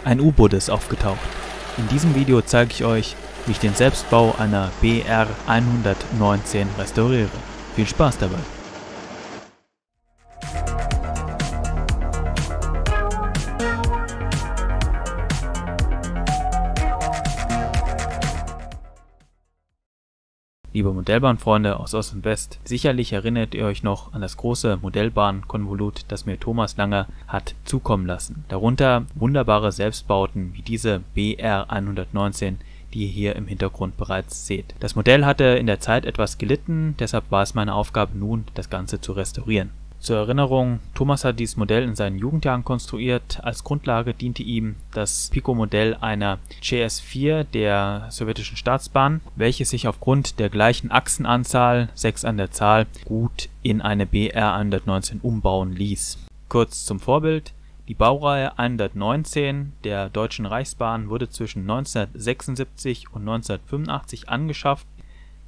Ein U-Boot ist aufgetaucht. In diesem Video zeige ich euch, wie ich den Selbstbau einer BR 119 restauriere. Viel Spaß dabei! Liebe Modellbahnfreunde aus Ost und West, sicherlich erinnert ihr euch noch an das große Modellbahnkonvolut, das mir Thomas Langer hat zukommen lassen. Darunter wunderbare Selbstbauten wie diese BR 119, die ihr hier im Hintergrund bereits seht. Das Modell hatte in der Zeit etwas gelitten, deshalb war es meine Aufgabe nun, das Ganze zu restaurieren. Zur Erinnerung, Thomas hat dieses Modell in seinen Jugendjahren konstruiert. Als Grundlage diente ihm das Pico-Modell einer CS4 der sowjetischen Staatsbahn, welches sich aufgrund der gleichen Achsenanzahl, 6 an der Zahl, gut in eine BR 119 umbauen ließ. Kurz zum Vorbild: Die Baureihe 119 der Deutschen Reichsbahn wurde zwischen 1976 und 1985 angeschafft.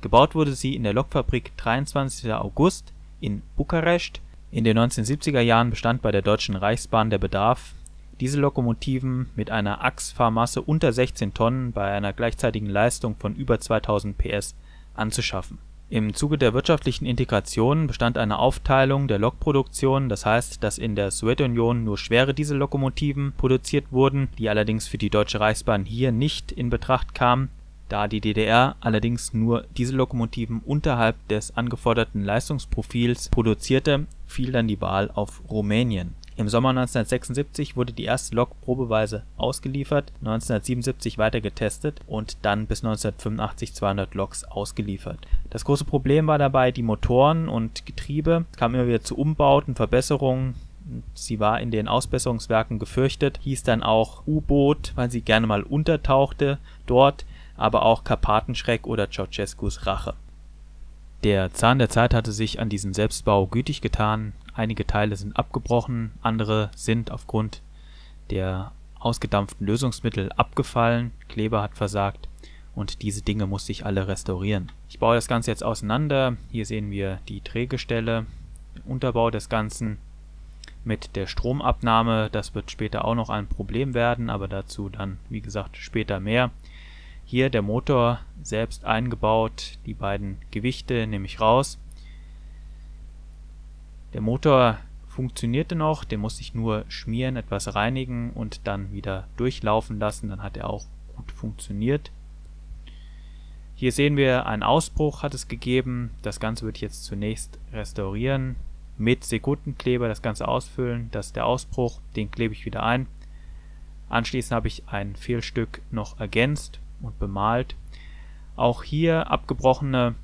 Gebaut wurde sie in der Lokfabrik 23. August in Bukarest. In den 1970er Jahren bestand bei der Deutschen Reichsbahn der Bedarf, diese Lokomotiven mit einer Achsfahrmasse unter 16 Tonnen bei einer gleichzeitigen Leistung von über 2000 PS anzuschaffen. Im Zuge der wirtschaftlichen Integration bestand eine Aufteilung der Lokproduktion, das heißt, dass in der Sowjetunion nur schwere Diesellokomotiven produziert wurden, die allerdings für die Deutsche Reichsbahn hier nicht in Betracht kamen. Da die DDR allerdings nur Diesellokomotiven unterhalb des angeforderten Leistungsprofils produzierte, fiel dann die Wahl auf Rumänien. Im Sommer 1976 wurde die erste Lok probeweise ausgeliefert, 1977 weiter getestet und dann bis 1985 200 Loks ausgeliefert. Das große Problem war dabei die Motoren und Getriebe. Es kam immer wieder zu Umbauten, Verbesserungen. Sie war in den Ausbesserungswerken gefürchtet, hieß dann auch U-Boot, weil sie gerne mal untertauchte dort, aber auch Karpatenschreck oder Ceausescus Rache. Der Zahn der Zeit hatte sich an diesen Selbstbau gütig getan. Einige Teile sind abgebrochen, andere sind aufgrund der ausgedampften Lösungsmittel abgefallen, Kleber hat versagt und diese Dinge musste ich alle restaurieren. Ich baue das Ganze jetzt auseinander. Hier sehen wir die Drehgestelle, den Unterbau des Ganzen mit der Stromabnahme. Das wird später auch noch ein Problem werden, aber dazu dann, wie gesagt, später mehr. Hier der Motor selbst eingebaut, die beiden Gewichte nehme ich raus. Der Motor funktionierte noch, den musste ich nur schmieren, etwas reinigen und dann wieder durchlaufen lassen, dann hat er auch gut funktioniert. Hier sehen wir, einen Ausbruch hat es gegeben, das Ganze würde ich jetzt zunächst restaurieren, mit Sekundenkleber das Ganze ausfüllen, das ist der Ausbruch, den klebe ich wieder ein. Anschließend habe ich ein Fehlstück noch ergänzt und bemalt. Auch hier abgebrochene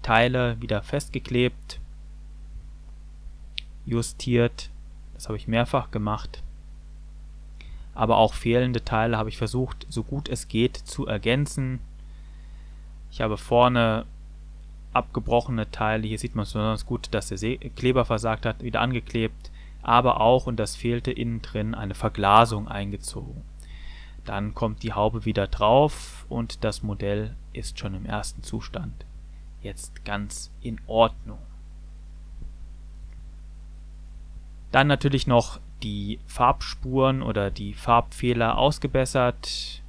Teile wieder festgeklebt, justiert, das habe ich mehrfach gemacht, aber auch fehlende Teile habe ich versucht, so gut es geht, zu ergänzen. Ich habe vorne abgebrochene Teile, hier sieht man besonders gut, dass der Kleber versagt hat, wieder angeklebt, aber auch, und das fehlte innen drin, eine Verglasung eingezogen. Dann kommt die Haube wieder drauf und das Modell ist schon im ersten Zustand. Jetzt ganz in Ordnung. Dann natürlich noch die Farbspuren oder die Farbfehler ausgebessert,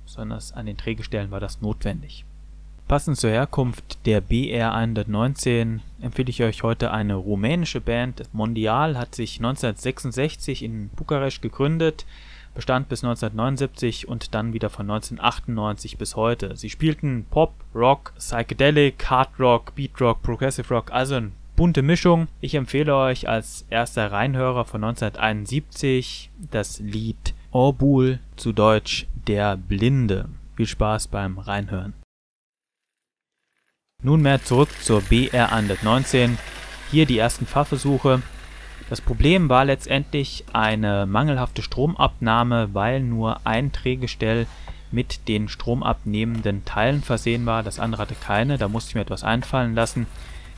besonders an den Drehgestellen war das notwendig. Passend zur Herkunft der BR 119 empfehle ich euch heute eine rumänische Band. Mondial hat sich 1966 in Bukarest gegründet, bestand bis 1979 und dann wieder von 1998 bis heute. Sie spielten Pop, Rock, Psychedelic, Hard Rock, Beat Rock, Progressive Rock, also eine bunte Mischung. Ich empfehle euch als erster Reinhörer von 1971 das Lied Orbul, zu Deutsch Der Blinde. Viel Spaß beim Reinhören. Nunmehr zurück zur BR 119. Hier die ersten Fahrversuche. Das Problem war letztendlich eine mangelhafte Stromabnahme, weil nur ein Drehgestell mit den stromabnehmenden Teilen versehen war, das andere hatte keine, da musste ich mir etwas einfallen lassen.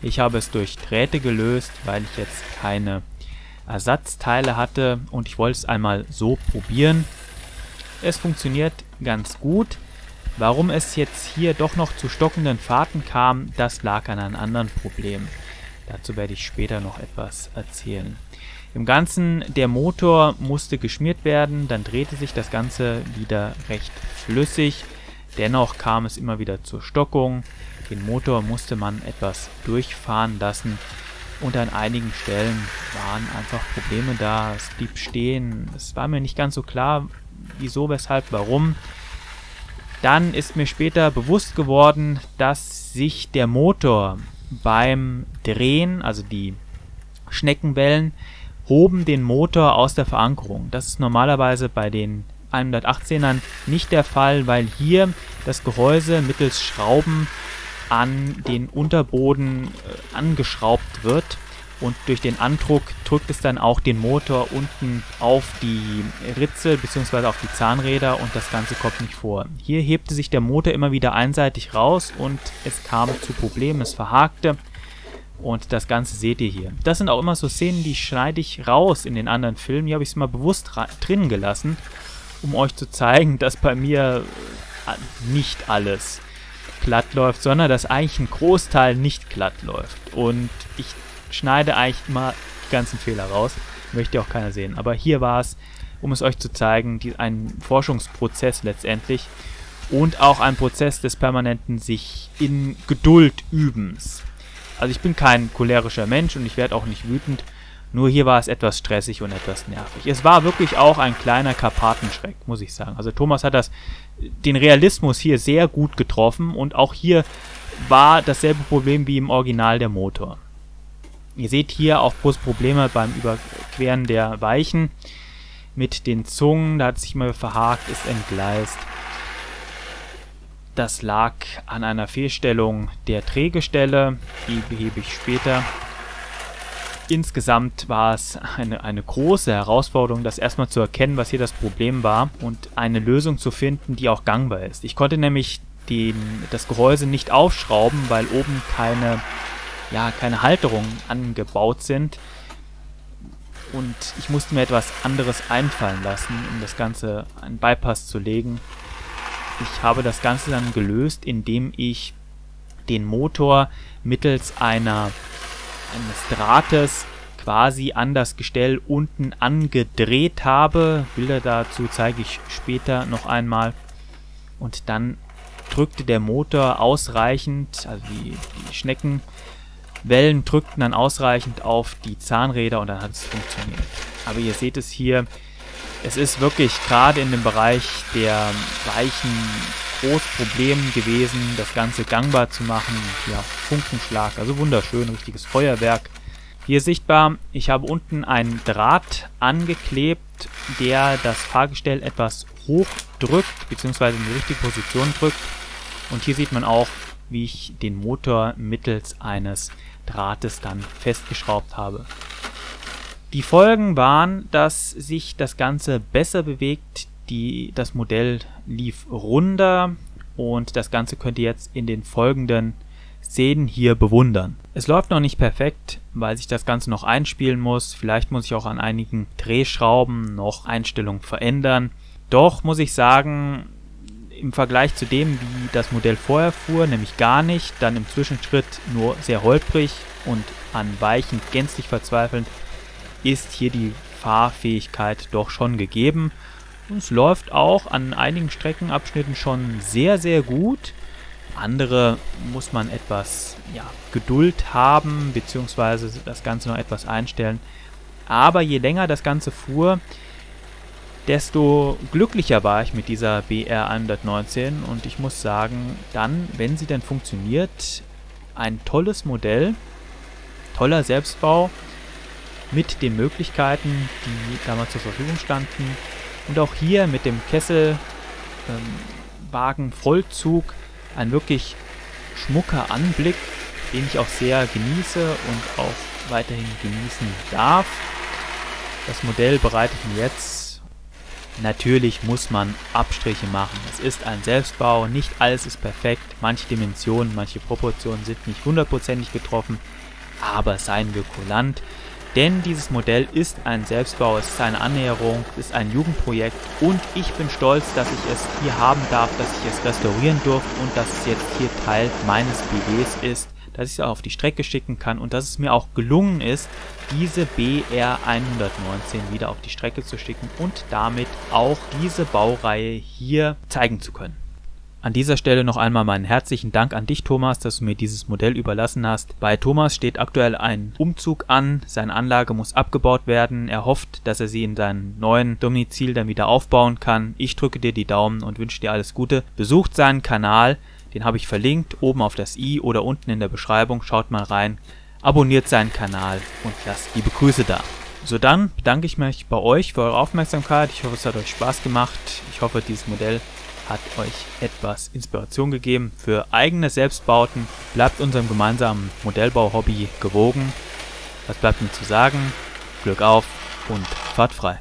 Ich habe es durch Drähte gelöst, weil ich jetzt keine Ersatzteile hatte und ich wollte es einmal so probieren. Es funktioniert ganz gut. Warum es jetzt hier doch noch zu stockenden Fahrten kam, das lag an einem anderen Problem. Dazu werde ich später noch etwas erzählen. Im Ganzen, der Motor musste geschmiert werden, dann drehte sich das Ganze wieder recht flüssig. Dennoch kam es immer wieder zur Stockung. Den Motor musste man etwas durchfahren lassen und an einigen Stellen waren einfach Probleme da. Es blieb stehen. Es war mir nicht ganz so klar, wieso, weshalb, warum. Dann ist mir später bewusst geworden, dass sich der Motor beim Drehen, also die Schneckenwellen, hoben den Motor aus der Verankerung. Das ist normalerweise bei den 118ern nicht der Fall, weil hier das Gehäuse mittels Schrauben an den Unterboden angeschraubt wird und durch den Andruck drückt es dann auch den Motor unten auf die Ritze bzw. auf die Zahnräder und das Ganze kommt nicht vor. Hier hebte sich der Motor immer wieder einseitig raus und es kam zu Problemen, es verhakte und das Ganze seht ihr hier. Das sind auch immer so Szenen, die schneide ich raus in den anderen Filmen. Hier habe ich es mal bewusst drin gelassen, um euch zu zeigen, dass bei mir nicht alles glatt läuft, sondern dass eigentlich ein Großteil nicht glatt läuft. Und ich schneide eigentlich immer die ganzen Fehler raus. Möchte auch keiner sehen. Aber hier war es, um es euch zu zeigen, ein Forschungsprozess letztendlich und auch ein Prozess des permanenten sich in Geduld übens. Also ich bin kein cholerischer Mensch und ich werde auch nicht wütend. Nur hier war es etwas stressig und etwas nervig. Es war wirklich auch ein kleiner Karpatenschreck, muss ich sagen. Also Thomas hat den Realismus hier sehr gut getroffen und auch hier war dasselbe Problem wie im Original der Motor. Ihr seht hier auch große Probleme beim Überqueren der Weichen mit den Zungen. Da hat es sich mal verhakt, ist entgleist. Das lag an einer Fehlstellung der Drehgestelle, die behebe ich später. Insgesamt war es eine große Herausforderung, das erstmal zu erkennen, was hier das Problem war und eine Lösung zu finden, die auch gangbar ist. Ich konnte nämlich das Gehäuse nicht aufschrauben, weil oben keine Halterungen angebaut sind und ich musste mir etwas anderes einfallen lassen, um das Ganze einen Bypass zu legen. Ich habe das Ganze dann gelöst, indem ich den Motor mittels eines Drahtes quasi an das Gestell unten angedreht habe. Bilder dazu zeige ich später noch einmal. Und dann drückte der Motor ausreichend, also die Schneckenwellen drückten dann ausreichend auf die Zahnräder und dann hat es funktioniert. Aber ihr seht es hier, es ist wirklich gerade in dem Bereich der Weichen großes Problem gewesen, das Ganze gangbar zu machen. Ja, Funkenschlag, also wunderschön, richtiges Feuerwerk. Hier sichtbar, ich habe unten einen Draht angeklebt, der das Fahrgestell etwas hoch drückt, beziehungsweise in die richtige Position drückt. Und hier sieht man auch, wie ich den Motor mittels eines Drahtes dann festgeschraubt habe. Die Folgen waren, dass sich das Ganze besser bewegt, das Modell lief runder und das Ganze könnt ihr jetzt in den folgenden Szenen hier bewundern. Es läuft noch nicht perfekt, weil sich das Ganze noch einspielen muss. Vielleicht muss ich auch an einigen Drehschrauben noch Einstellungen verändern. Doch muss ich sagen, im Vergleich zu dem, wie das Modell vorher fuhr, nämlich gar nicht, dann im Zwischenschritt nur sehr holprig und an Weichen gänzlich verzweifelnd, ist hier die Fahrfähigkeit doch schon gegeben. Und es läuft auch an einigen Streckenabschnitten schon sehr, sehr gut. Andere muss man etwas Geduld haben, beziehungsweise das Ganze noch etwas einstellen. Aber je länger das Ganze fuhr, desto glücklicher war ich mit dieser BR 119. Und ich muss sagen, dann, wenn sie denn funktioniert, ein tolles Modell, toller Selbstbau mit den Möglichkeiten, die damals zur Verfügung standen. Und auch hier mit dem Kesselwagen-Vollzug ein wirklich schmucker Anblick, den ich auch sehr genieße und auch weiterhin genießen darf. Das Modell bereitet mir jetzt. Natürlich muss man Abstriche machen. Es ist ein Selbstbau, nicht alles ist perfekt. Manche Dimensionen, manche Proportionen sind nicht hundertprozentig getroffen, aber seien wir kulant. Denn dieses Modell ist ein Selbstbau, es ist eine Annäherung, es ist ein Jugendprojekt und ich bin stolz, dass ich es hier haben darf, dass ich es restaurieren durfte und dass es jetzt hier Teil meines BWs ist. dass ich es auch auf die Strecke schicken kann und dass es mir auch gelungen ist, diese BR119 wieder auf die Strecke zu schicken und damit auch diese Baureihe hier zeigen zu können. An dieser Stelle noch einmal meinen herzlichen Dank an dich, Thomas, dass du mir dieses Modell überlassen hast. Bei Thomas steht aktuell ein Umzug an, seine Anlage muss abgebaut werden. Er hofft, dass er sie in seinem neuen Domizil dann wieder aufbauen kann. Ich drücke dir die Daumen und wünsche dir alles Gute. Besucht seinen Kanal, den habe ich verlinkt, oben auf das i oder unten in der Beschreibung. Schaut mal rein, abonniert seinen Kanal und lasst liebe Grüße da. So, dann bedanke ich mich bei euch für eure Aufmerksamkeit. Ich hoffe, es hat euch Spaß gemacht. Ich hoffe, dieses Modell hat euch etwas Inspiration gegeben für eigene Selbstbauten. Bleibt unserem gemeinsamen Modellbau-Hobby gewogen. Was bleibt mir zu sagen? Glück auf und fahrt frei.